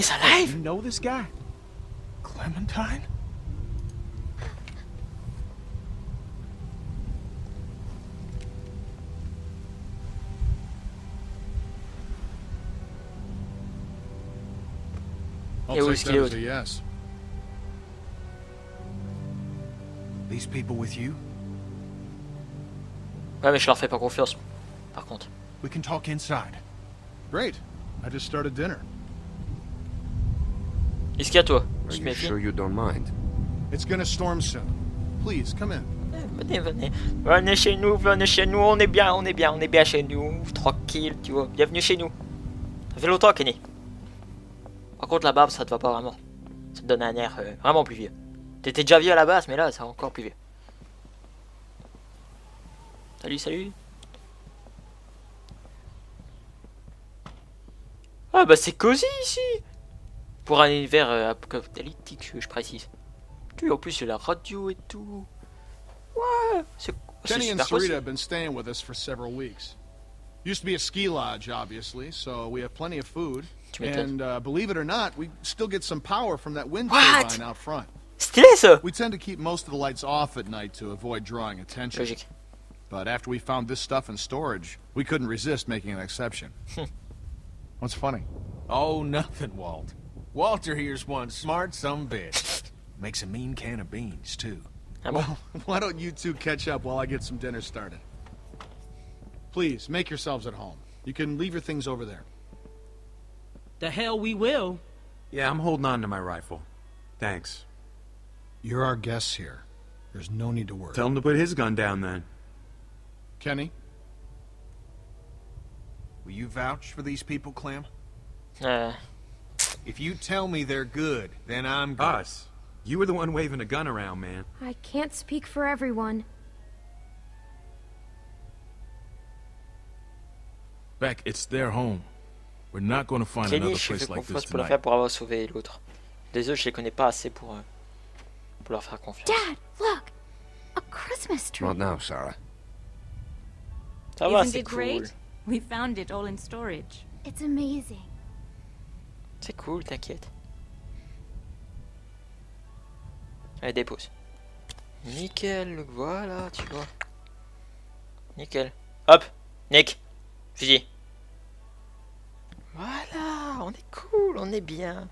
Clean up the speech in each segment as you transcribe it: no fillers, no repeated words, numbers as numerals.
He's alive? You know this guy? Clementine? I'll take that as a yes. These people with you? Ouais, mais je leur fais pas confiance. Par contre. We can talk inside. Great. I just started dinner. Qu'est-ce qu'il y a, toi? Are Tu te you méfies? sure you don't mind? It's gonna storm soon. Please, come in. Venez, venez. Venez chez nous, on est bien, on est bien, on est bien chez nous. Tranquille, tu vois. Bienvenue chez nous. Ça fait longtemps, Kenny. Par contre, la barbe, ça te va pas vraiment. Ça te donne un air vraiment plus vieux. T'étais déjà vieux à la base, mais là, c'est encore plus vieux. Salut, salut. Ah bah c'est cosy ici. Pour un univers apocalyptique, je précise. Tu en plus, il y a la radio et tout. Ouais, c'est Kenny and super cosy. Sarita have been staying with us for several weeks. Used to be a ski lodge, obviously, so we have plenty of food. And believe it or not, we still get some power from that wind turbine out front. Stylé ça. We tend to keep most of the lights off at night to avoid drawing attention. Logique. But after we found this stuff in storage, we couldn't resist making an exception. What's funny? Oh, nothing, Walt. Walter here's one smart sumbitch. Makes a mean can of beans, too. Ah bon? Well, why don't you two catch up while I get some dinner started? Please, make yourselves at home. You can leave your things over there. The hell we will. Yeah, I'm holding on to my rifle. Thanks. You're our guests here. There's no need to worry. Tell him to put his gun down then. Kenny? Will you vouch for these people, Clem? Euh, If you tell me they're good, then I'm good. Us. You were the one waving a gun around, man. I can't speak for everyone. Beck, it's their home. We're not going to find Kenny, another je fais place like this confiance pour le tonight. faire pour avoir sauvé l'autre. Les autres, je les connais pas assez pour leur faire confiance. Dad, look! A Christmas tree. Not now, Sarah. Ça va, Isn't c'est it cool. great? We found it all in storage. It's amazing. C'est cool, t'inquiète. Allez, dépose. Nickel, voilà, tu vois. Nickel. Hop, Nick. Fusil. Voilà, on est cool, on est bien.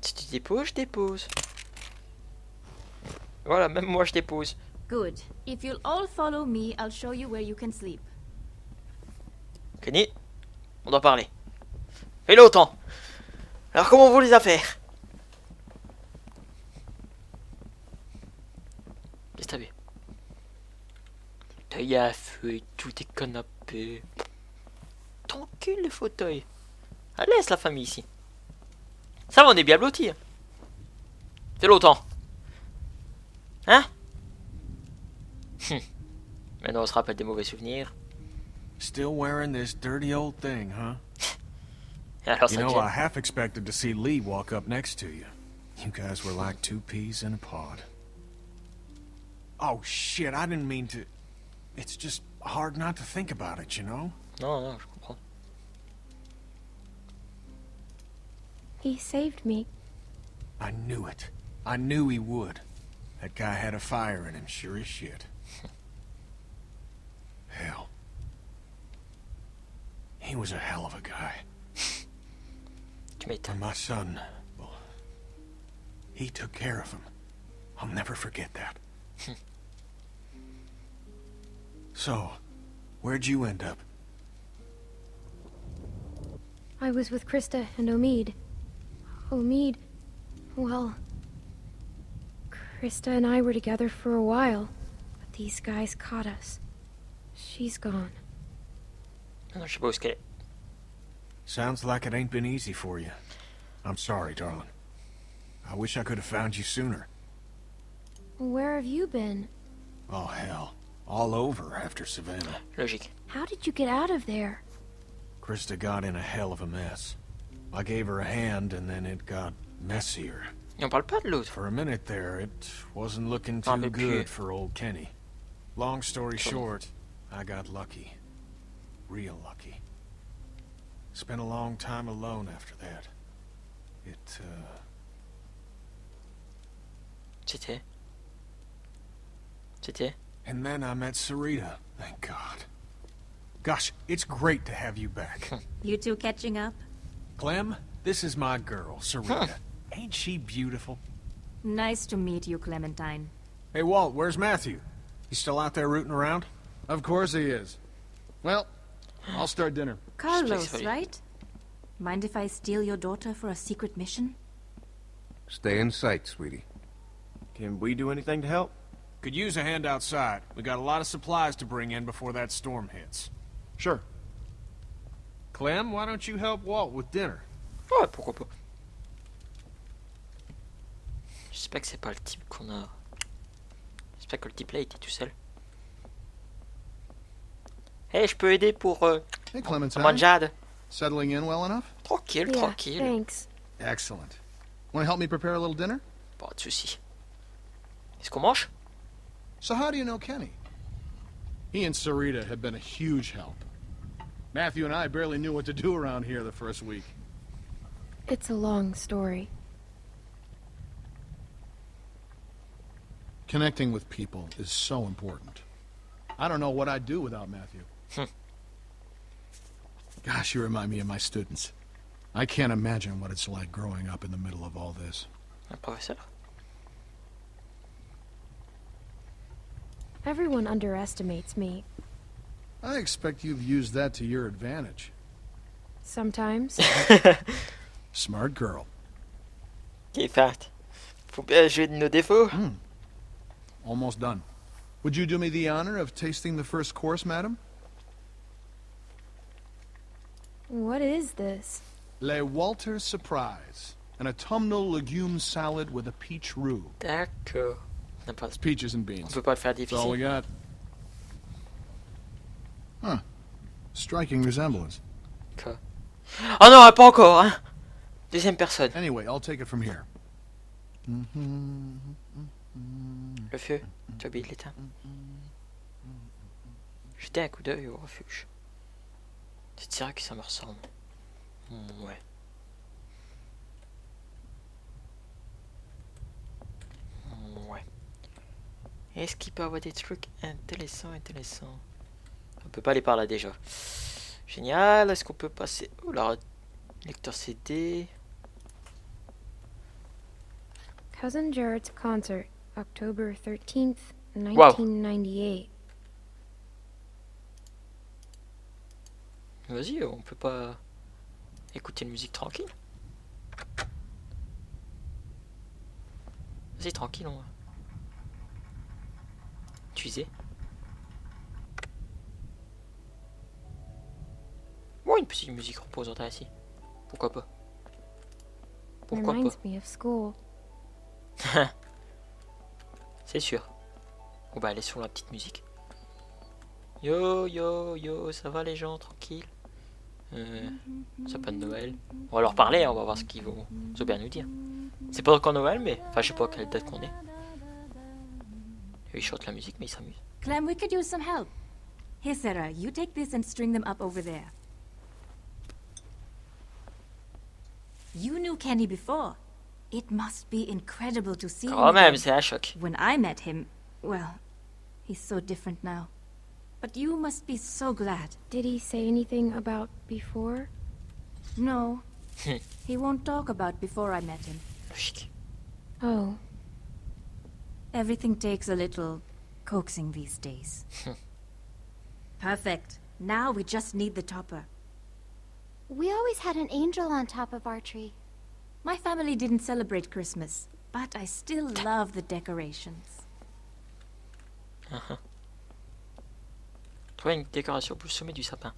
Si tu déposes, je dépose. Voilà, même moi je dépose. Good. If you'll all follow me, I'll show you where you can sleep. Kenny, on doit parler. Fais-le autant. Alors comment vont les affaires? Qu'est-ce que t'as vu? Taille à feu et tout, tes canapés. Tranquille le fauteuil. Ah, laisse la famille ici. Ça va, on est bien blottis. Fais-le autant. Hein? Maintenant on se rappelle des mauvais souvenirs. Still wearing this dirty old thing, huh? Et alors You ça know, gêne. I half expected to see Lee walk up next to you. You guys were like two peas in a pod. Oh, shit, I didn't mean to... It's just hard not to think about it, you know? Non, non, je comprends. He saved me. I knew it. I knew he would. That guy had a fire in him, sure as shit. Hell. He was a hell of a guy. Tu m'étonnes. And my son, well, he took care of him. I'll never forget that. So, where'd you end up? I was with Krista and Omid. Omid, well... Krista and I were together for a while, but these guys caught us. She's gone. Non, je sais pas où est-ce qu'elle est. Sounds like it ain't been easy for you. I'm sorry, darling. I wish I could have found you sooner. Where have you been? Oh, hell. All over after Savannah. Logique. How did you get out of there? Krista got in a hell of a mess. I gave her a hand, and then it got messier. Et on parle pas de l'autre. For a minute there, it wasn't looking Ah, too mais good puis- for old Kenny. Long story short, I got lucky. Real lucky. Spent a long time alone after that. C'était. C'était. And then I met Sarita, thank God. Gosh, it's great to have you back. You two catching up? Clem, this is my girl, Sarita. Ain't she beautiful? Nice to meet you, Clementine. Hey, Walt, where's Matthew? He's still out there rooting around? Of course he is. Well, I'll start dinner. Carlos, right? Mind if I steal your daughter for a secret mission? Stay in sight, sweetie. Can we do anything to help? Could use a hand outside. We got a lot of supplies to bring in before that storm hits. Sure. Clem, why don't you help Walt with dinner? Ouais, pourquoi pas. J'espère que c'est pas le type qu'on a. J'espère que le type là était tout seul. Hey, je peux aider pour Hey, Clementine. mangeade. Settling in well enough? Tranquille, Yeah, tranquille. thanks. Excellent. Want to help me prepare a little dinner? Pas de soucis. Est-ce qu'on mange? So how do you know Kenny? He and Sarita have been a huge help. Matthew and I barely knew what to do around here the first week. It's a long story. Connecting with people is so important. I don't know what I'd do without Matthew. Gosh, you remind me of my students. I can't imagine what it's like growing up in the middle of all this. Un professeur. Everyone underestimates me. I expect you've used that to your advantage. Sometimes. Smart girl. Ok, fait. Faut bien jouer de nos défauts. Almost done. Would you do me the honor of tasting the first course, madam? What is this? Le Walter Surprise. An autumnal legume salad with a peach roux. D'accord. On n'a pas- It's peaches and On beans. peut pas le faire That's all we difficile. got. Huh. Striking resemblance. Quoi? Oh non, pas encore, hein. Deuxième personne. Anyway, I'll take it from here. Le feu. Tu as oublié de l'éteindre. Jetez un coup d'œil au refuge. C'est vrai que ça me ressemble. Ouais. Ouais. Est-ce qu'il peut avoir des trucs intéressants? On peut pas aller par là déjà. Génial. Est-ce qu'on peut passer... Oh là, lecteur CD. Cousin Jared's concert, October 13th, 1998. Vas-y, on peut pas écouter une musique tranquille. Vas-y, tranquille, on va. Utiliser. Ouais, une petite musique reposante ici. Pourquoi pas? Pourquoi Reminds pas? me of school. C'est sûr. On va aller sur la petite musique. Yo, yo, yo, ça va les gens, tranquille. Sapin de Noël. On va leur parler, on va voir ce qu'ils vont bien nous dire. C'est pas encore Noël, mais... Enfin, je sais pas à quelle date qu'on est. Et ils chantent la musique, mais ils s'amusent. Clem, we could use some help. Here, Sarah, you take this and string them up over there. You knew Kenny before. It must be incredible to see him Quand même, again. c'est un choc. When I met him, well, he's so different now. But you must be so glad. Did he say anything about before? No, he won't talk about before I met him. Logique. Oh, Everything takes a little coaxing these days. Perfect. Now we just need the topper. We always had an angel on top of our tree. My family didn't celebrate Christmas, but I still love the decorations. Trouver une décoration pour le sommet du sapin.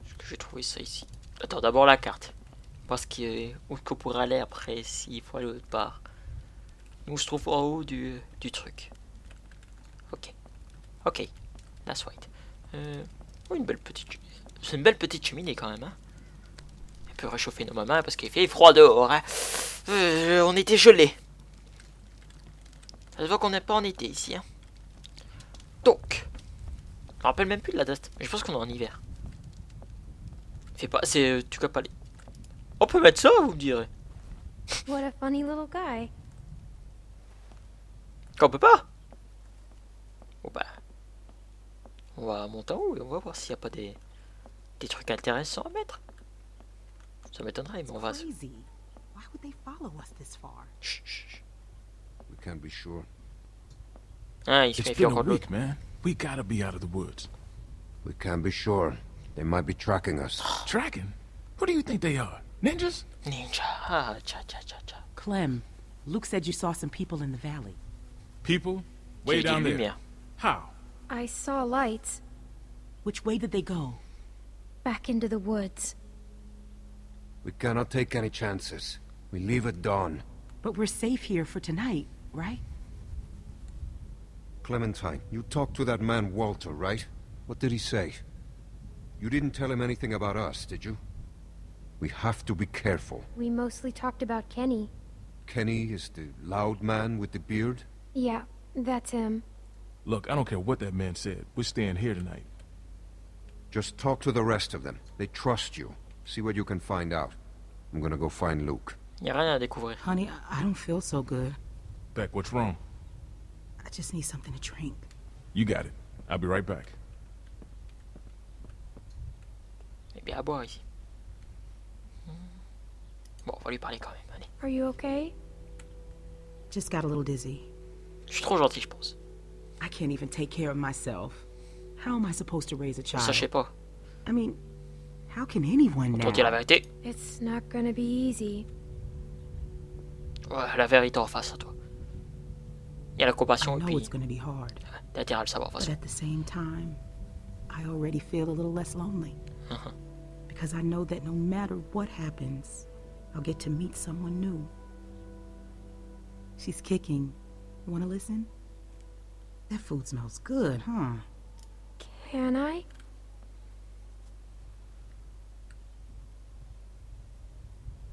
Est-ce que j'ai trouvé ça ici? Attends, d'abord la carte. Parce où qu'on pourrait aller après s'il faut aller autre part. Nous on se trouve en haut du truc. Ok. Ok. That's right. Oh, une belle petite... C'est une belle petite cheminée quand même, hein. Elle peut réchauffer nos mamans parce qu'il fait froid dehors, hein. On était gelés. Ça se voit qu'on n'est pas en été ici, hein. Donc... Je me rappelle même plus de la date, mais je pense qu'on est en hiver. Fais pas, c'est, tu capes pas les... On peut mettre ça, vous me direz. What a funny little guy. Qu'on peut pas. Bon bah, on va monter en haut et on va voir s'il n'y a pas des trucs intéressants à mettre. Ça m'étonnerait, mais on va... Why would they follow us this far? Chut, chut. We can't be sure. Ah, il se It's méfie been a encore de l'autre. week, man. We gotta be out of the woods. We can't be sure. They might be tracking us. Tracking? Who do you think they are? Ninjas? Ninja. Ah, cha cha cha cha. Clem, Luke said you saw some people in the valley. People? Way J'ai dit down there. lumière. How? I saw lights Which way did they go? back into the woods. We cannot take any chances. We leave at dawn. But we're safe here for tonight, right? Clementine, you talked to that man Walter, right? What did he say? You didn't tell him anything about us, did you? We have to be careful. We mostly talked about Kenny. Kenny is the loud man with the beard? Yeah, that's him. Look, I don't care what that man said. We're staying here tonight. Just talk to the rest of them. They trust you. See what you can find out. I'm gonna go find Luke. Y a rien à découvrir. Honey, I don't feel so good. Beck, what's wrong? I just need something to drink. You got it. I'll be right back. Eh bien, à boire ici. Bon, on va lui parler quand même, allez. Are you okay? Just got a little dizzy. Je suis trop gentil, je pense. I can't even take care of myself. How am I supposed to raise a child? Ça, je sais pas. I mean, how can anyone On now? te dire la vérité. It's not gonna be easy. Ouais, la vérité en face à toi. Il y a la I compassion et know puis it's gonna be hard, t'as intérêt à le savoir de toute but façon. at the same time, I already feel a little less lonely. Because I know that no matter what happens, I'll get to meet someone new. She's kicking. Wanna listen? That food smells good, huh? Can I?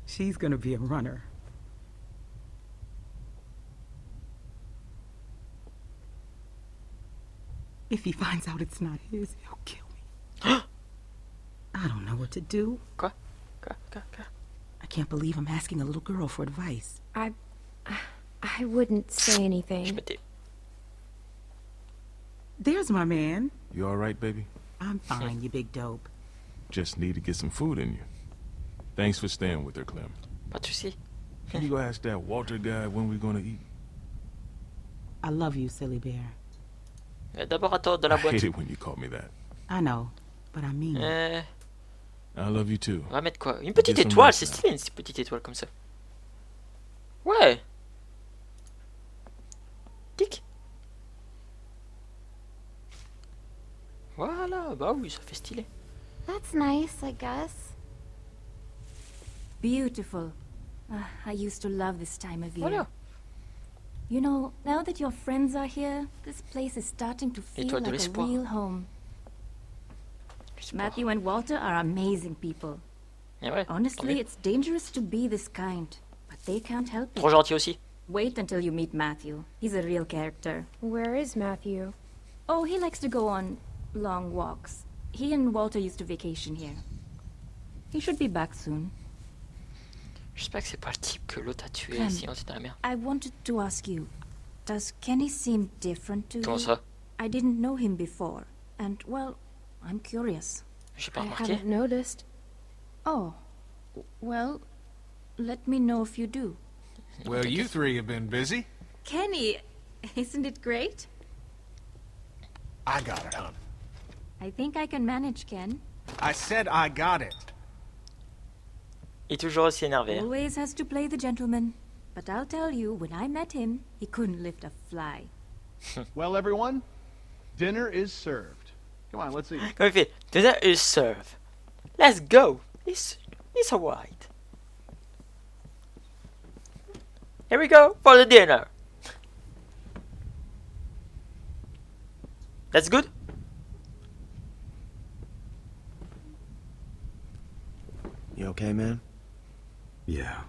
She's gonna be a runner. If he finds out it's not his, he'll kill me. I don't know what to do. Quoi? I can't believe I'm asking a little girl for advice. I wouldn't say Je anything. me tais. There's my man. You all right, baby? I'm fine, you big dope. Just need to get some food in you. Thanks for staying with her, Clem. Pas de soucis. Can you go ask that Walter guy when we're gonna eat? I love you, silly bear. D'abord à toi de la I hate boîte. it when you call me that. I know, but I mean it. I love you too. On va mettre quoi? Une petite Get some étoile, rest c'est now. stylé une petite étoile comme ça. Ouais. Tic. Voilà, bah oui, ça fait stylé. That's nice, I guess. Beautiful. I used to love this time of year. Voilà. You know, now that your friends are here, this place is starting to feel Étoile de like a l'espoir. real home. L'espoir. Matthew and Walter are amazing people. Eh ouais, tant Honestly, mieux. it's dangerous to be this kind, but they can't help Trop it. gentil aussi. Wait until you meet Matthew. He's a real character. Where is Matthew? Oh, he likes to go on long walks. He and Walter used to vacation here. He should be back soon. J'espère que c'est pas le type que l'autre a tué, Clem, sinon c'est dans la merde. I wanted to ask you, does Kenny seem different to Comment you? ça? I didn't know him before, and, well, I'm curious. J'ai pas I remarqué. haven't noticed. Oh, well, let me know if you do. Well, you three have been busy. Kenny, isn't it great? I got it, hon. I think I can manage, Ken. I said I got it. Il est toujours aussi énervé. Hein. Always has to play the gentleman. But I'll tell you, when I met him, he couldn't lift a fly. Well, everyone, dinner is served. Come on, let's eat. Comme il fait, dinner is served. Let's go. It's alright. Here we go for the dinner. That's good. You okay, man? Yeah,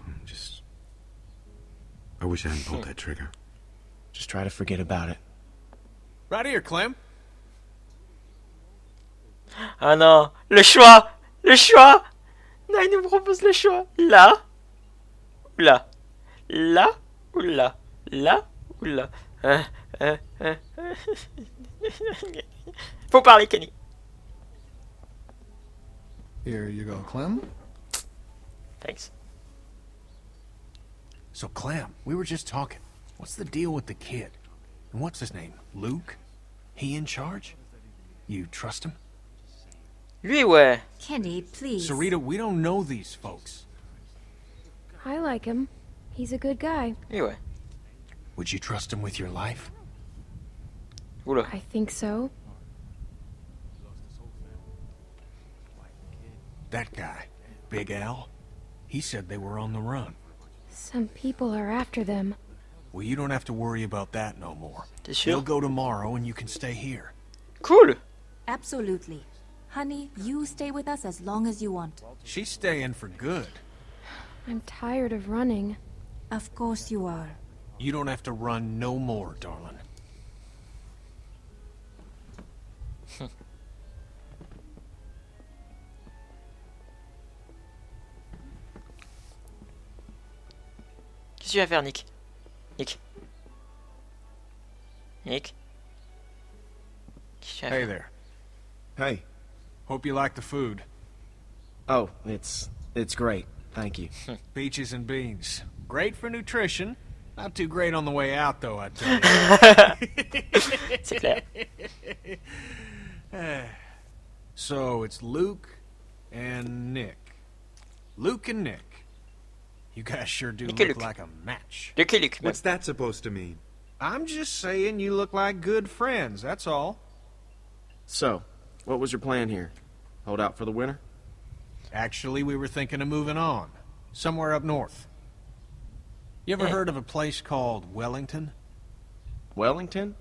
I wish I hadn't pulled that trigger. Just try to forget about it. Right here, Clem. Ah non, le choix. Là, il nous propose le choix. Là ou là. Là ou là. Là ou là. Faut parler, Kenny. Here you go, Clem. Thanks. So, Clem, we were just talking. What's the deal with the kid? And what's his name? Luke? He in charge? You trust him? Lui, ouais. Kenny, please. Sarita, we don't know these folks. I like him. He's a good guy. Lui, ouais. Would you trust him with your life? Oula. I think so. That guy, Big Al, he said they were on the run. Some people are after them. Well, you don't have to worry about that no more. T'es They'll sûr? go tomorrow and you can stay here. Cool. Absolutely. Honey, you stay with us as long as you want. She's staying for good. I'm tired of running. Of course you are. You don't have to run no more, darling. Qu'est-ce que tu vas faire, Nick? Nick? Nick? Qu'est-ce que tu vas Hey faire? there. Hey. Hope you like the food. Oh, it's great. Thank you. Peaches and beans. Great for nutrition. Not too great on the way out, though, I tell you. C'est clair. So, it's Luke and Nick. Luke and Nick. You guys sure do Nick et look Luke. like a match. Luc et Luc, même. What's that supposed to mean? I'm just saying you look like good friends, that's all. So, what was your plan here? Hold out for the winter? Actually, we were thinking of moving on. Somewhere up north. You ever Hey. heard of a place called Wellington? Wellington?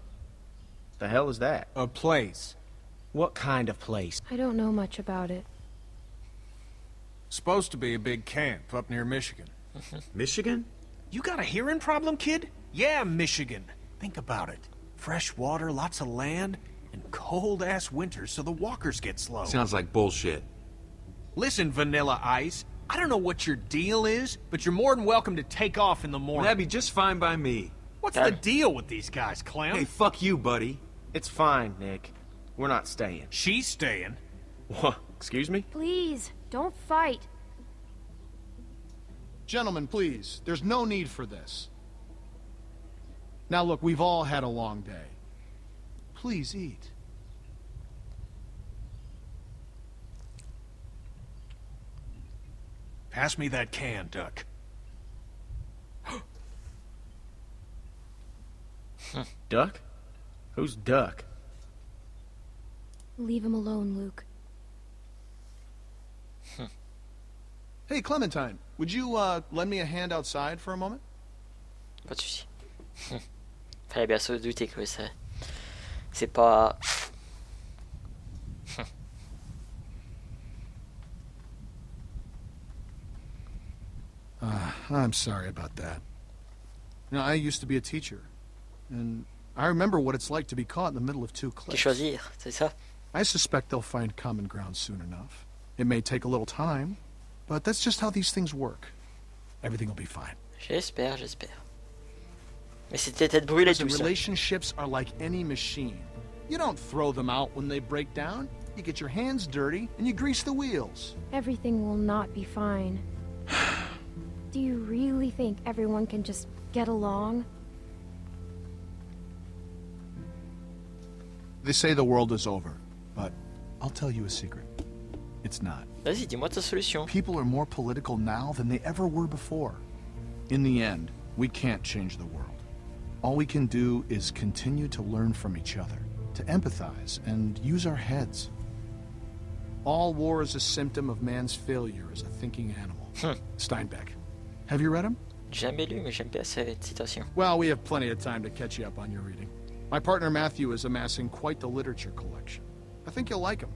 The hell is that? A place. What kind of place? I don't know much about it. Supposed to be a big camp up near Michigan. Michigan? You got a hearing problem, kid? Yeah, Michigan. Think about it. Fresh water, lots of land, and cold-ass winters so the walkers get slow. Sounds like bullshit. Listen, Vanilla Ice, I don't know what your deal is, but you're more than welcome to take off in the morning. That'd be just fine by me. What's the deal with these guys, Clem? Hey, fuck you, buddy. It's fine, Nick. We're not staying. She's staying. What? Excuse me? Please, don't fight. Gentlemen, please. There's no need for this. Now look, we've all had a long day. Please eat. Pass me that can, Duck. Duck? Who's Duck? Leave him alone, Luke. Hey, Clementine, would you lend me a hand outside for a moment? Pas de soucis. Fallait bien se douter que ça... C'est pas... I'm sorry about that. You know, I used to be a teacher, and I remember what it's like to be caught in the middle of two Que cliffs. choisir, c'est ça? I suspect they'll find common ground soon enough. It may take a little time, but that's just how these things work. Everything will be fine. J'espère, j'espère. Mais c'était peut-être brûlé Listen, tout ça. relationships are like any machine. You don't throw them out when they break down. You get your hands dirty, and you grease the wheels. Everything will not be fine. Do you really think everyone can just get along? They say the world is over, but I'll tell you a secret. It's not. Vas-y, dis-moi ta solution. People are more political now than they ever were before. In the end, we can't change the world. All we can do is continue to learn from each other, to empathize, and use our heads. All war is a symptom of man's failure as a thinking animal. Steinbeck. Have you read him? Jamais lu, mais j'aime bien cette citation. Well, we have plenty of time to catch you up on your reading. My partner Matthew is amassing quite the literature collection. I think you'll like him.